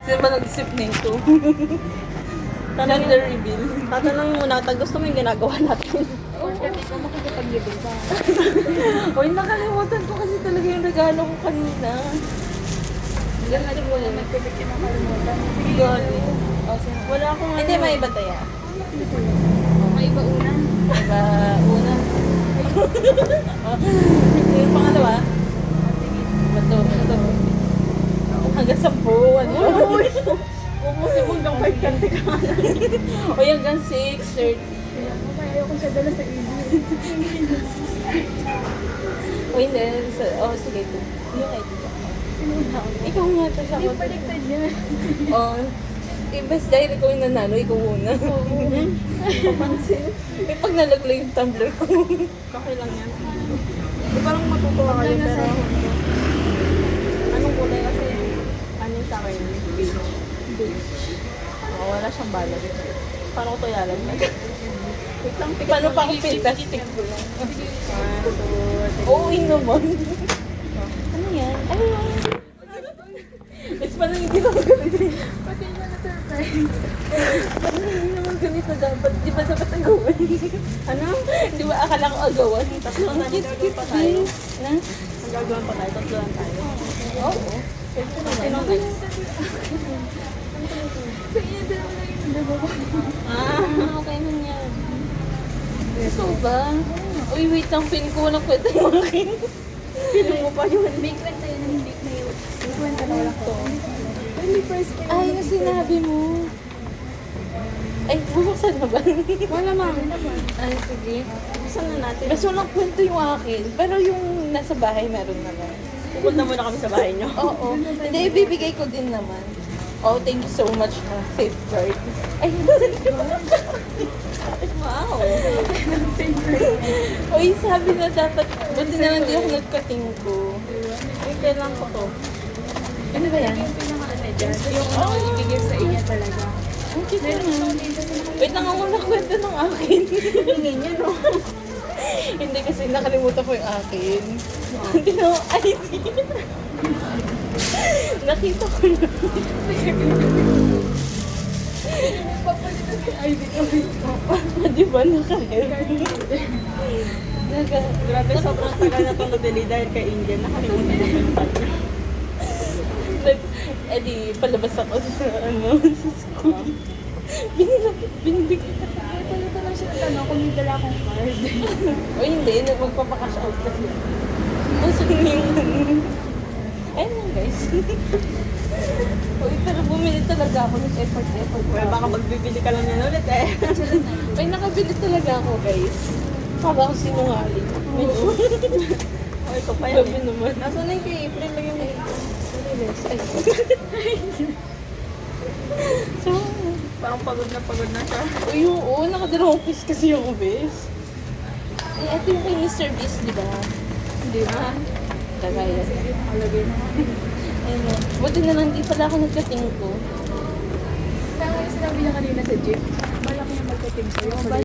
Sino ba nag-isip nito? Gender reveal. Tatanungin mo natin, gusto mo yung ginagawa natin. Oo, kasi ko makikipag-libel ka. Uy, nakalimutan ko kasi talaga yung regalo ko kanina. Ganun mo na nagpipik yung makalimutan. Gali. Wala akong ano. Hindi, may iba tayo. May iba una. Iba una. Yung pangalawa? Bato. Hanggang 10. Ano? Umusin mo hanggang 5 kante ka. O hanggang 6, 30. Ayaw ko siya dala sa easy. O hindi. Sige. Yung kay Tito. Ikaw nga to sa Hindi baliktad niya. Best dahil ikaw yung nanalo, ikaw una. Papansin. Pag nalaglag yung tumbler ko. Okay lang yan. Parang matutuwa kayo pero... Anong kulay kasi? Ano yung sa akin? Beige. Wala siyang balag. Paano ko to yalan? Wait lang, paano pa ako pintas? Stick ko lang. Oo, naman. Ano yan? Ano yan? It's parang hindi naman ganito. Pati na na-surprise. Parang hindi naman ganito dapat. Di ba dapat ang gawin? Ano? Di ba akala ko agawan? Tatlo lang tayo. Pa tayo. Na? Magagawan pa tayo. Tatlo lang tayo. Oo. Sino tayo? Sa iyo, dalawa lang yung dalawa ko. Okay na yan. Gusto ba? Uy, wait lang. Pin ko walang kwenta yung akin. Pin mo pa yun. May kwenta yun na hindi na yun. May kwenta na walang to. May price kayo. Ay, yung sinabi mo. Ay, bubuksan na ba? Wala, ma'am. Ay, sige. Buksan na natin. Mas walang kwento yung akin. Pero yung nasa bahay, meron naman. Pupunta muna kami sa bahay niyo? Oo. Hindi, ibibigay ko din naman. Oh, thank you so much, safeguard. Ay, wow. Uy, sabi na dapat, buti na lang di ako nagkating ko. Uy, kailan ko to? Ano ba yan? Yung pinaka-ano dyan. Yung ibigay sa inyo talaga. Ang cute naman. Wait lang ako nakwento ng akin. Hingin niya, no? Hindi kasi nakalimutan ko yung akin. Hindi na ako ID. Nakita ko na. Papalitan yung ID ko. Di ba naka-help? Grabe, sobrang tagal na itong nabili dahil kay Indian. Nakalimutan ko yung kanya. Eh di, palabas ako sa sa school. Binili ko. Papalitan lang siya ng tanong kung may dala akong card. O hindi, magpapakash out kasi. Gusto niyo yung... Ayun lang guys. Uy, pero bumili talaga ako ng effort. Well, baka magbibili ka lang yan ulit eh. Ay, nakabili talaga ako guys. Para ako sinungaling. O, ito pa yan Sabi eh. naman. Nasa na yung kay April lang yung Ay. So, parang pagod na siya. uy, oo, nakadalawang piece kasi yung bes. Eh, ito yung kay Mr. Beast, di ba? Hindi ba? Kagaya. Nakalagay na. Ayun, buti na lang di pala ako nagkating ko. Tama yung sinabi niya kanina sa jeep. Malaki yung magkating sa'yo.